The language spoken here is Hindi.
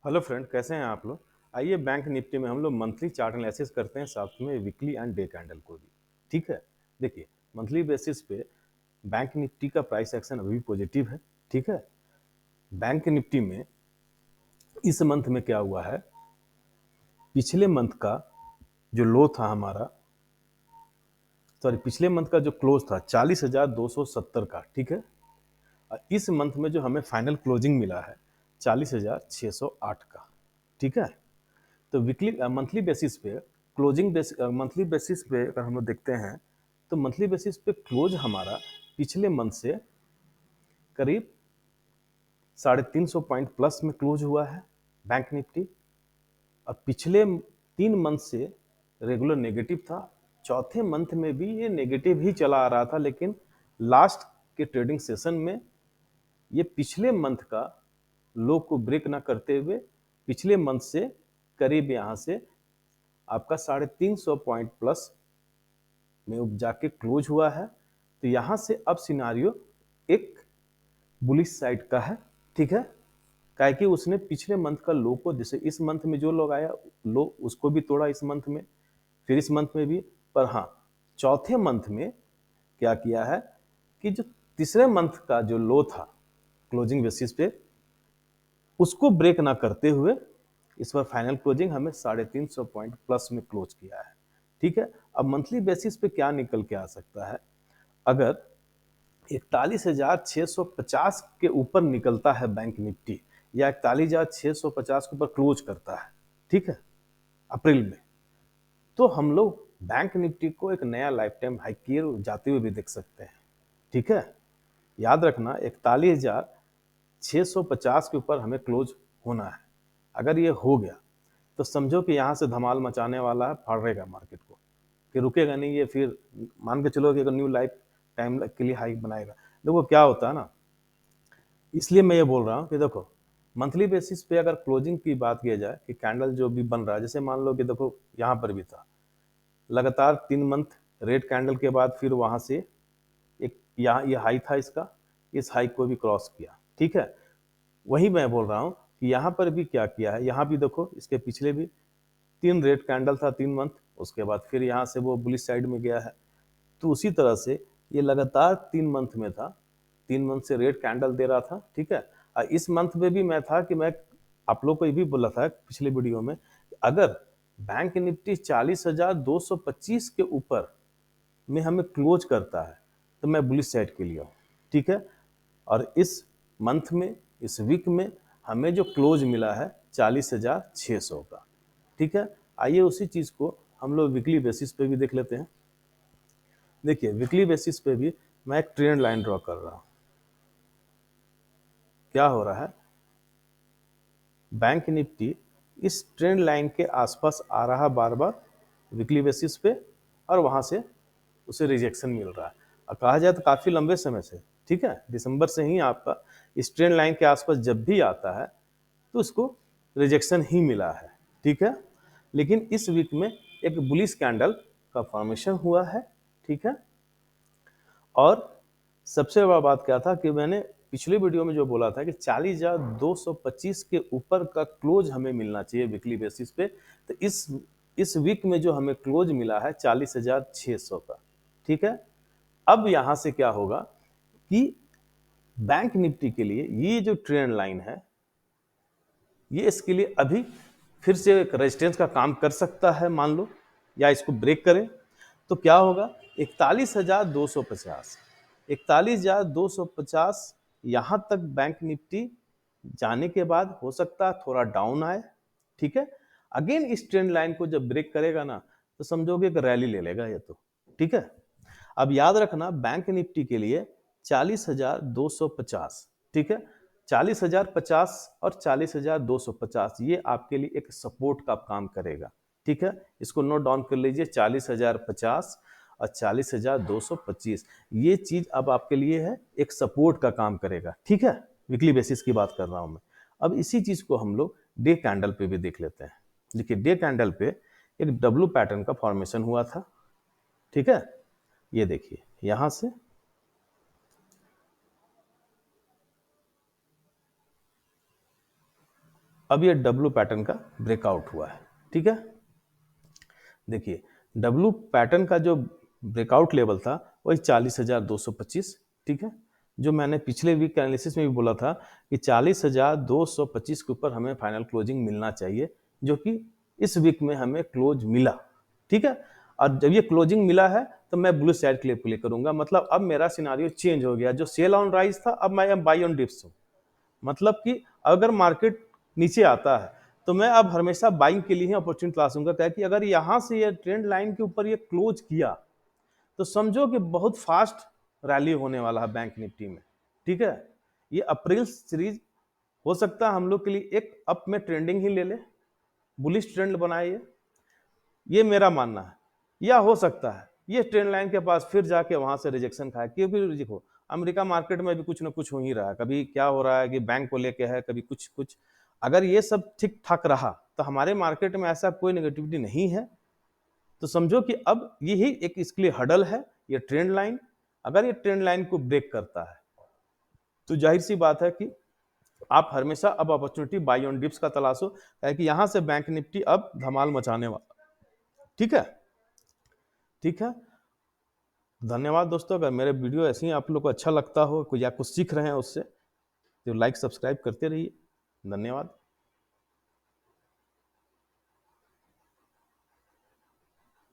हेलो फ्रेंड, कैसे हैं आप लोग। आइए बैंक निफ्टी में हम लोग मंथली चार्ट एनालिसिस करते हैं, साथ में वीकली एंड डे कैंडल को भी। ठीक है। देखिए, मंथली बेसिस पे बैंक निफ्टी का प्राइस एक्शन अभी भी पॉजिटिव है। ठीक है। बैंक निफ्टी में इस मंथ में क्या हुआ है, पिछले मंथ का जो लो था हमारा, सॉरी पिछले मंथ का जो क्लोज था 40,270 का। ठीक है। और इस मंथ में जो हमें फाइनल क्लोजिंग मिला है 40,608 का। ठीक है। तो वीकली मंथली बेसिस पे मंथली बेसिस पे अगर हम लोग देखते हैं तो मंथली बेसिस पे क्लोज हमारा पिछले मंथ से करीब 350 पॉइंट प्लस में क्लोज हुआ है बैंक निफ्टी। और पिछले 3 मंथ से रेगुलर नेगेटिव था। चौथे मंथ में भी ये नेगेटिव ही चला आ रहा था, लेकिन लास्ट के ट्रेडिंग सेशन में ये पिछले मंथ का लो को ब्रेक ना करते हुए पिछले मंथ से करीब यहाँ से आपका 350 पॉइंट प्लस में जाके क्लोज हुआ है। तो यहाँ से अब सिनारियो एक बुलिश साइड का है। ठीक है। काहे कि उसने पिछले मंथ का लो को, जैसे इस मंथ में जो लोग आया लो उसको भी तोड़ा इस मंथ में, फिर इस मंथ में भी। पर हाँ, चौथे मंथ में क्या किया है कि जो तीसरे मंथ का जो लो था क्लोजिंग बेसिस पे, उसको ब्रेक ना करते हुए इस बार फाइनल क्लोजिंग हमें 350 पॉइंट प्लस में क्लोज किया है। ठीक है। अब मंथली बेसिस पे क्या निकल के आ सकता है, अगर 41,650 के ऊपर निकलता है बैंक निफ्टी, या 41,650 के ऊपर क्लोज करता है, ठीक है, अप्रैल में, तो हम लोग बैंक निफ्टी को एक नया लाइफ टाइम हाई किए जाते हुए भी देख सकते हैं। ठीक है। याद रखना, 41,650 के ऊपर हमें क्लोज होना है। अगर ये हो गया तो समझो कि यहाँ से धमाल मचाने वाला है, फाड़ेगा मार्केट को, कि रुकेगा नहीं ये। फिर मान के चलो कि अगर न्यू लाइफ टाइम के लिए हाई बनाएगा। देखो क्या होता है ना, इसलिए मैं ये बोल रहा हूँ कि देखो, मंथली बेसिस पे अगर क्लोजिंग की बात किया जाए कि कैंडल जो भी बन रहा है, जैसे मान लो कि देखो यहाँ पर भी था, लगातार 3 मंथ रेड कैंडल के बाद फिर वहां से एक यहाँ ये हाई था इसका, इस हाई को भी क्रॉस किया। ठीक है। वही मैं बोल रहा हूँ कि यहाँ पर भी क्या किया है, यहाँ भी देखो इसके पिछले भी 3 रेड कैंडल था 3 मंथ, उसके बाद फिर यहाँ से वो बुलिश साइड में गया है। तो उसी तरह से ये लगातार 3 मंथ में था, 3 मंथ से रेड कैंडल दे रहा था। ठीक है। और इस मंथ में भी मैं था कि मैं आप लोग को ये भी बोला था पिछले वीडियो में, अगर बैंक निफ्टी 40,225 के ऊपर में हमें क्लोज करता है तो मैं बुलिश साइड के लिए हूँ। ठीक है। और इस मंथ में, इस वीक में हमें जो क्लोज मिला है 40,600 का। ठीक है। आइए उसी चीज़ को हम लोग वीकली बेसिस पे भी देख लेते हैं। देखिए, वीकली बेसिस पे भी मैं एक ट्रेंड लाइन ड्रॉ कर रहा हूँ। क्या हो रहा है, बैंक निफ्टी इस ट्रेंड लाइन के आसपास आ रहा बार बार वीकली बेसिस पे, और वहां से उसे रिजेक्शन मिल रहा है। और कहा जाए तो काफ़ी लंबे समय से, ठीक है, दिसंबर से ही आपका इस ट्रेंड लाइन के आसपास जब भी आता है तो उसको रिजेक्शन ही मिला है। ठीक है। लेकिन इस वीक में एक बुलिश कैंडल का फॉर्मेशन हुआ है। ठीक है। और सबसे बड़ा बात क्या था कि मैंने पिछले वीडियो में जो बोला था कि 40,225 के ऊपर का क्लोज हमें मिलना चाहिए वीकली बेसिस पे। तो इस वीक में जो हमें क्लोज मिला है 40,600 का। ठीक है। अब यहां से क्या होगा कि बैंक निफ्टी के लिए ये जो ट्रेंड लाइन है, ये इसके लिए अभी फिर से एक रेजिस्टेंस का काम कर सकता है, मान लो, या इसको ब्रेक करे तो क्या होगा, 41,250, 41,250 यहां तक बैंक निफ्टी जाने के बाद हो सकता है थोड़ा डाउन आए। ठीक है। अगेन इस ट्रेंड लाइन को जब ब्रेक करेगा ना, तो समझोगे कि रैली ले लेगा ये तो। ठीक है। अब याद रखना, बैंक निफ्टी के लिए 40,250, ठीक है, 40,050 और 40,250 ये आपके लिए एक सपोर्ट का काम करेगा। ठीक है। इसको नोट डाउन कर लीजिए, 40,050 और 40,225, ये चीज अब आपके लिए है, एक सपोर्ट का काम करेगा। ठीक है। वीकली बेसिस की बात कर रहा हूं मैं। अब इसी चीज को हम लोग डे कैंडल पे भी देख लेते हैं। देखिए, डे कैंडल पे एक डब्लू पैटर्न का फॉर्मेशन हुआ था। ठीक है। ये देखिए यहां से अब ये डब्ल्यू पैटर्न का ब्रेकआउट हुआ है, ठीक है। देखिए डब्ल्यू पैटर्न का जो ब्रेकआउट लेवल था वही 40,225, ठीक है। जो मैंने पिछले वीक के एनालिसिस में भी बोला था कि 40,225 के ऊपर हमें फाइनल क्लोजिंग मिलना चाहिए, जो कि इस वीक में हमें क्लोज मिला, ठीक है। और जब ये क्लोजिंग मिला है तो मैं ब्लू साइड के लिए प्ले करूंगा, मतलब अब मेरा सिनारियो चेंज हो गया। जो सेल ऑन राइज था अब मैं बाई ऑन डिप्स हूं, मतलब कि अगर मार्केट नीचे आता है तो मैं अब हमेशा बाइंग के लिए ही अपॉर्चुनिटी तलाशूंगा, कि अगर यहां से ये ट्रेंड लाइन के ऊपर ये क्लोज किया तो समझो कि बहुत फास्ट रैली होने वाला है बैंक निफ्टी में, ठीक है। ये अप्रैल सीरीज हो सकता है हम लोग के लिए एक अप में ट्रेंडिंग ही ले ले, बुलिश ट्रेंड बनाए ये मेरा मानना है। या हो सकता है ये ट्रेंड लाइन के पास फिर जाके वहां से रिजेक्शन खाए, क्योंकि देखो अमेरिका मार्केट में भी कुछ ना कुछ हो ही रहा है, कभी क्या हो रहा है कि बैंक को लेके है, कभी कुछ कुछ। अगर ये सब ठीक ठाक रहा तो हमारे मार्केट में ऐसा कोई नेगेटिविटी नहीं है, तो समझो कि अब यही एक इसके लिए हडल है, ये ट्रेंड लाइन। अगर ये ट्रेंड लाइन को ब्रेक करता है तो जाहिर सी बात है कि आप हमेशा अब अपॉर्चुनिटी बाई ऑन डिप्स का तलाशो, कि यहां से बैंक निफ्टी अब धमाल मचाने वाला, ठीक है। ठीक है, धन्यवाद दोस्तों। अगर मेरे वीडियो ऐसे ही आप लोग को अच्छा लगता हो, कोई या कुछ सीख रहे हैं उससे, तो लाइक सब्सक्राइब करते रहिए। धन्यवाद।